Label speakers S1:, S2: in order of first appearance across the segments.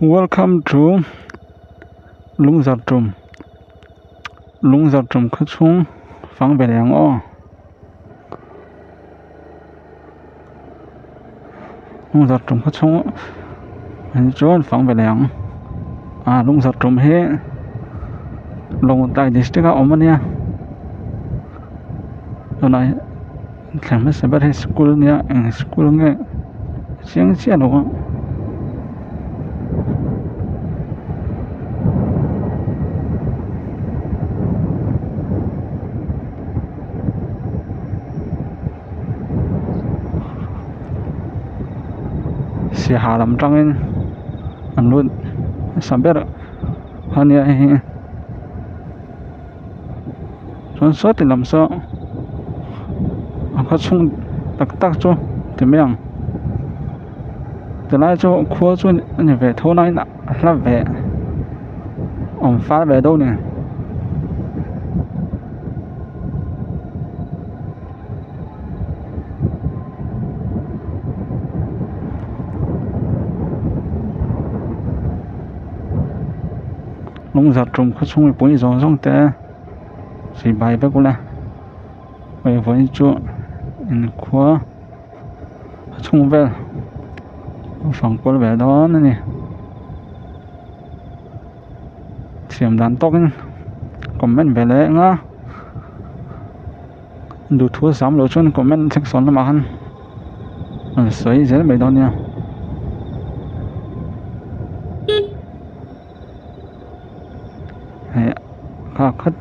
S1: Welcome to Lung Zartrum. Lung Zartrum khá chung phang bè lèng o. Lung Zartrum khá chung chốn phang bè lèng. Lung Zartrum he Long Tai district a om ania. Nai thlang ma sabat he school nia eng school nge chiang chia lo. Si hà lam trangin an lut saber hania he chon so ti lam so khá chung tak cho thì miang từ nay cho khua cho anh về thô này nè là về ông phá về đâu nè Lung Zartrum khá chung bún gió rong té chỉ bài với cô là vậy với chỗ anh khua chung về phòng cô về đó nè xiêm đàn tóc comment về lẽ ngã đủ thua sắm lỗ chân comment section mà hắn sấy dễ mấy đó nha khá khất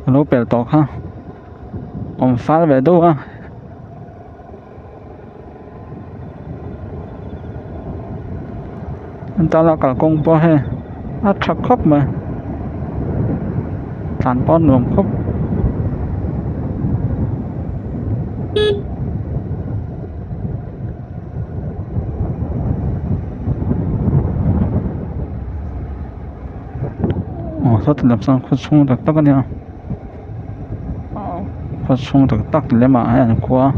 S1: lỗ bèo tóc ha ông phá về đâu á anh ta là cả công bố he chắc khóc mà tàn bón nuông khóc sao thì làm sao khất chung được tắc nha khất chung được tắc thì lấy mà hay là quá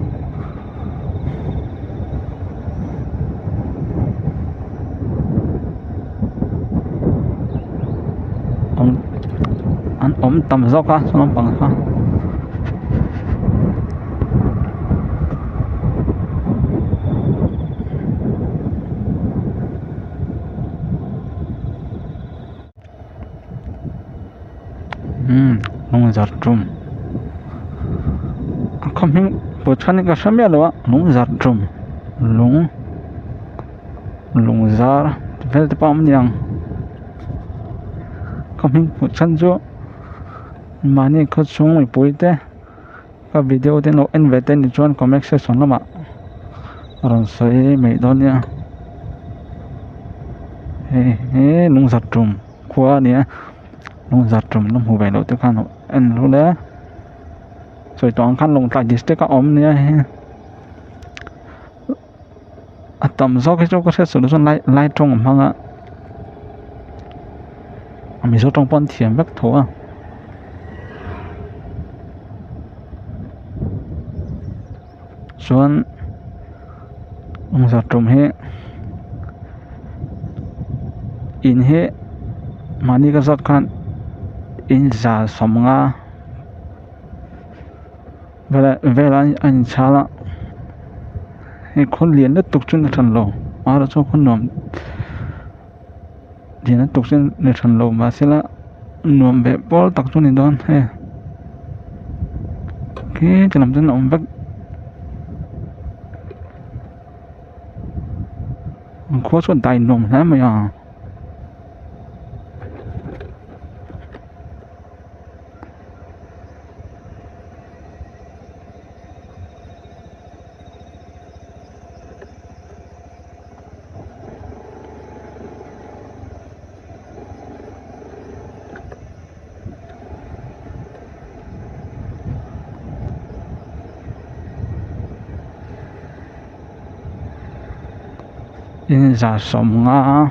S1: ông tầm dốc á nó bằng ha Lung Zartrum không hiểu bộ chân cái sao biết đâu Lung Zartrum lung zar về tập am nhang không hiểu bộ chân cho mà này có chung với bụi thế các video thế nó anh về tên thì chọn comment section lắm ạ rồi sấy mấy đó nha Lung Zartrum qua nè Lung Zartrum nó hù về đầu tiếp khăn anh lúc đó rồi toàn khăn Long Tai district các ôm nè tầm do cái chỗ có thể sử dụng lại trong hăng ạ mình số trong con thiểm vắt thua xuân Lung Zartrum he in he mani ka zat khan in za somnga vela an chala he khon lian na tuk chun than lo ara cho khon nom lian na tuk chun ne than lo ma sela nom be pol tak chun ni don he ke chalam chun om bak khó chọn tài nồng lắm mày à in za somnga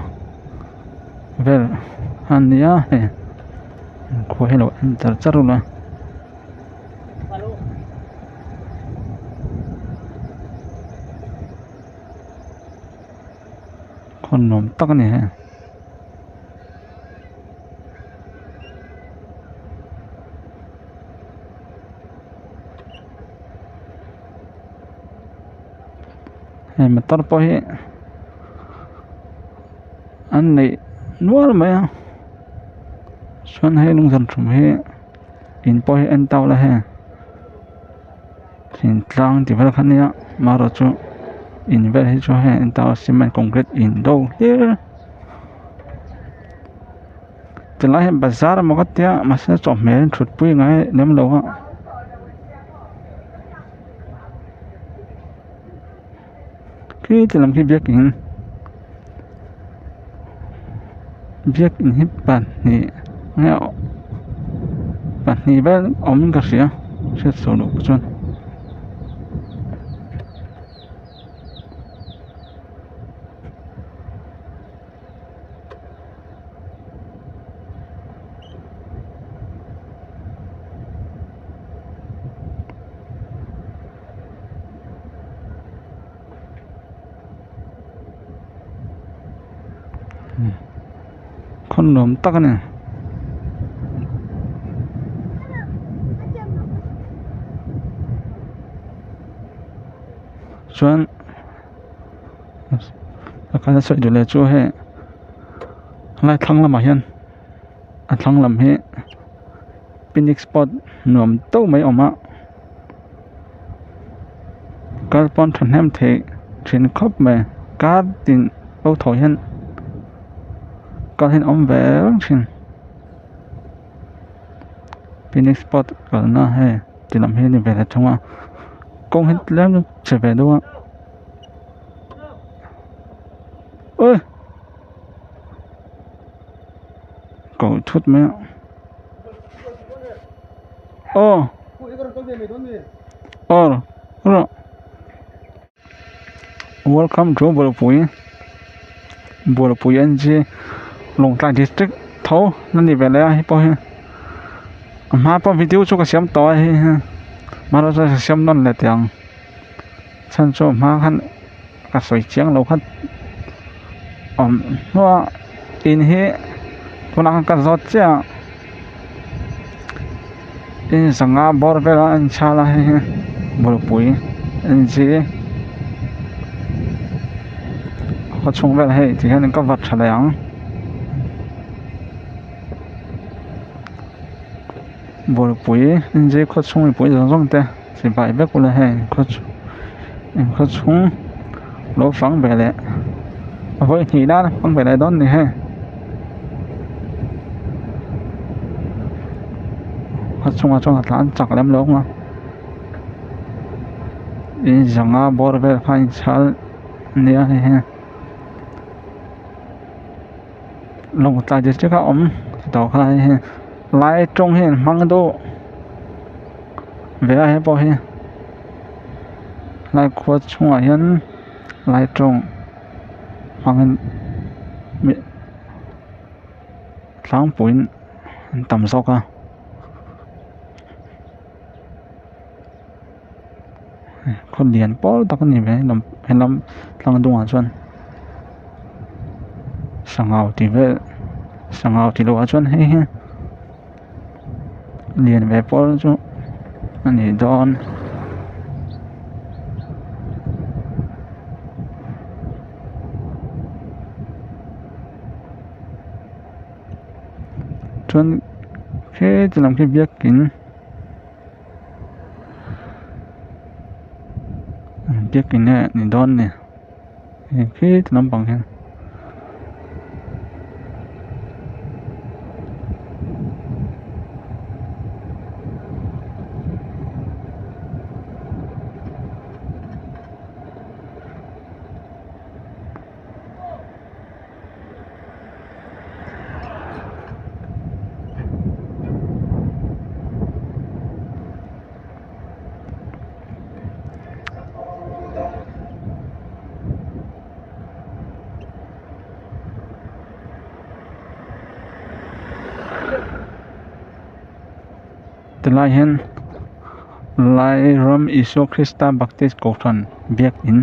S1: vel ania he ko hello enter charula คนหนุ่มตักนี่ฮะให้มาตัดไปอันนี้นัวไหมอ่ะชวนให้ลุงสันชุมให้อินไปอันเต่าละฮะสิ่งต่างที่เราคันนี้มารอจูอินเวสให้ช่วยให้อันเต่าซีเมนต์คอนกรีตอินโดเฮียจะไล่ให้บาซาร์มันก็เตี้ยมาเสียจบเมนชุดปุ้ยไงเนี่ยมันเราอ่ะคือจะลำคิดเบียกินฮิปปันนี่เนี่ยปันนี่แบบอมก็เสียเสียส่วนอุปจนคนหนุ่มตักเนี่ยชวนแล้วก็จะช่วยดูแลช่วยให้ไล่ทั้งลำมาเห็นทั้งลำให้เป็นเอ็กซ์พอร์ตหนุ่มโตไม่ออกมาการปอนทันแฮมเทชินครบไหมการตินเอาถอยเห็นก็เห็นอมแหวนชินเป็นเอ็กซ์พอร์ตก็น่าให้ตินลำให้นี่เป็นจังหวะกงเห็นแล้วจะไปด้วยเอ้ยก็ชุดไหมโอ้โอ้รอ Welcome to Borapui NG Long Tlang District thấu nên đi về lại po ha mà po video cho cái xem to ha mà nó sẽ xem non là tiếng chân cho mà hắn cái soi chiang lâu hắn nó in he tôi đang cái giọt chứ in sang à bor về là anh cha là ha Borapui NG họ chung về hay thì hắn có vật trả lẽ Borapui NG họ chung bụi giống thế chỉ bài biết của là hay họ chung lỗ phẳng về lại với thì đã phẳng về lại đó này ha họ chung ở trong hạt lán chặt lắm lỗ mà in rằng à bor về phải chal nia này ha Long Tlang District các ông tàu khai lái trong hiện mang đô về ai bao hiện lái quật chung ở hiện lái trong mang sáng bụi tầm sóc àคนเรียนป้อตักนี่ไปให้ลำลังดวงชวนสังเอาที่เราชวนให้เรียนไปป้อจุอันนี้ดอนชวนแค่จะนำแค่เบียกกินเนี่ยนี่ดอนเนี่ยแค่จะนำบังแค่แต่ลายเห็นลายรำอิโซคริสตาบักติสโกทันเบียกอิน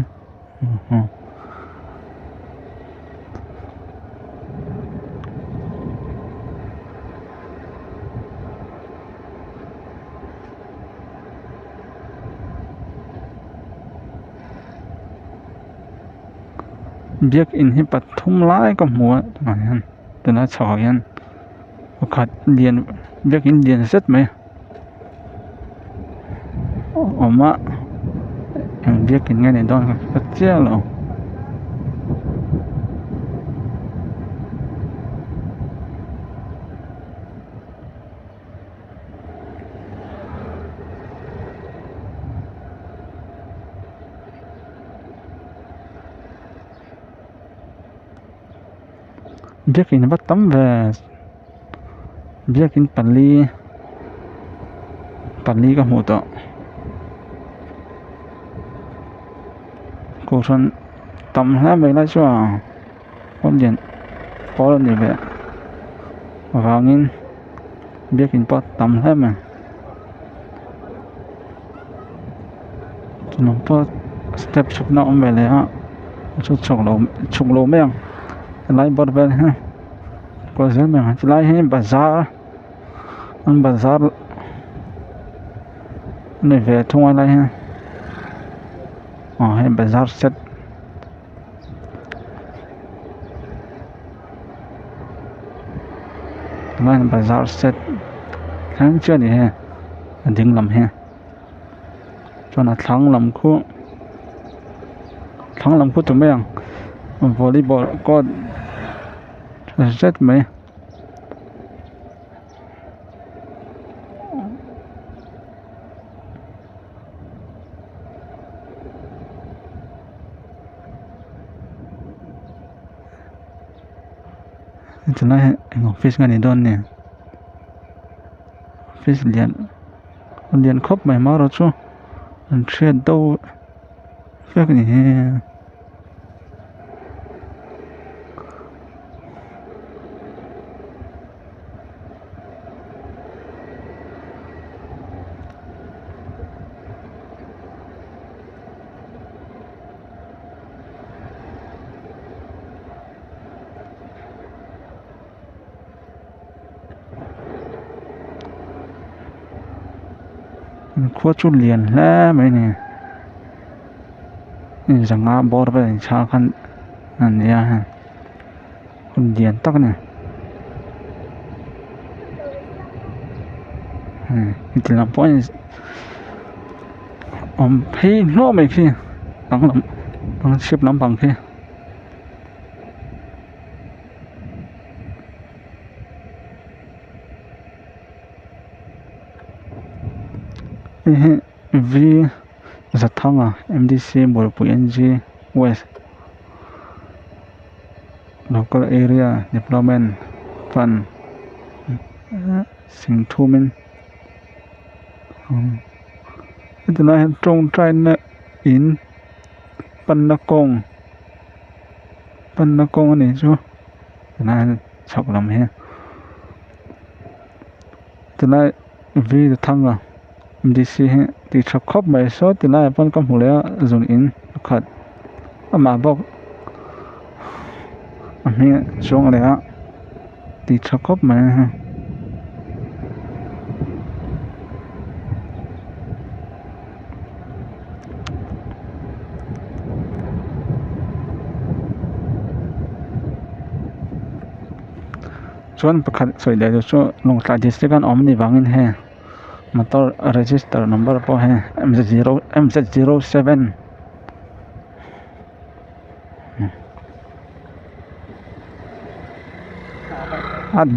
S1: biak in hi pathum lai ka hmu han tuna chho hian pakhat lian biak in lian set mai oma ang biak in ngai nei don ka chiang lo biak in bắt tắm về biak in pali ka hmu to cô xuân tắm hết mấy lại cho con điện có như vậy vào nghìn biak in pot tắm hết mà nó pot step chụp nó về lại ha chút chụp lỗ mấy lại bật về ha có gì mà lại hay bazaar ăn bazaar này về thông lại ha hay bazaar set lại bazaar set tháng chưa đi ha đừng làm ha cho nó thắng làm khu tụi mấy volleyball có rất mấy cho nó office ngay don nè office liền khóc mày máu rồi chứ anh chuyện đâu cái này khua chút liền lá mấy nè rằng ngã bò về sao khăn anh ya con liền tắc nè thì làm point thấy nó mấy khi đang xếp lắm bằng khi vì rất thăng MDC Borpuyng West Local Area Development Fund Singthumin itu lah trong trai na in Panakong này chứ na chọc lắm he itu lah vì thăng MDC he thì chọc khóc mấy số thì là phân công hồ lẽ dùng in khát mà bọc mình xuống lẽ thì chọc khóc mà chuan pakhat soi le chu longtla district an omni wangin he motor register number po he MZ07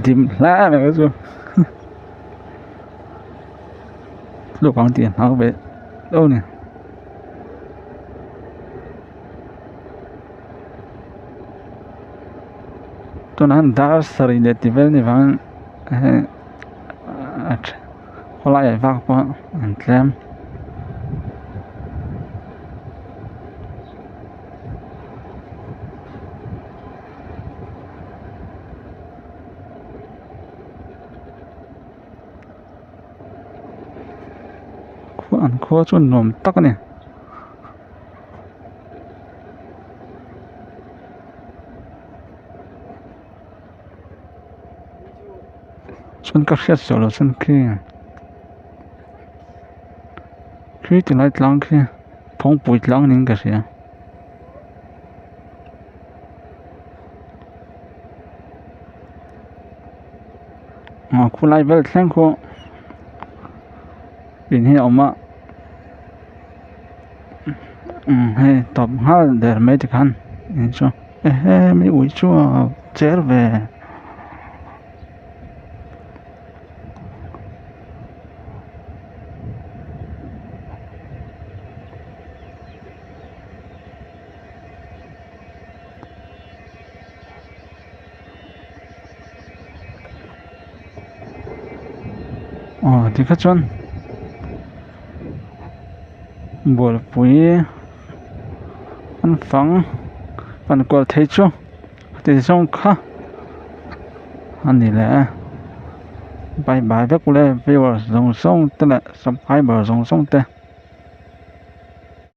S1: dim la me chu lúc quảng tiền họ về đâu nè tôi nói đã sari để tìm về vàng có lại vác qua anh xem anh khó cho nồm tắc nè xuân các xét sổ là xuân kia khi thì lại lăng kia phong bụi lăng nên cái gì khu lai vel thleng khu in hi oma he top hal der me tikhan in chu mi ui chu cher ve thì khát chuan bol pui an phang an kol thei chu ti song kha ani le bye bye vek le viewers zong song te le subscriber zong song te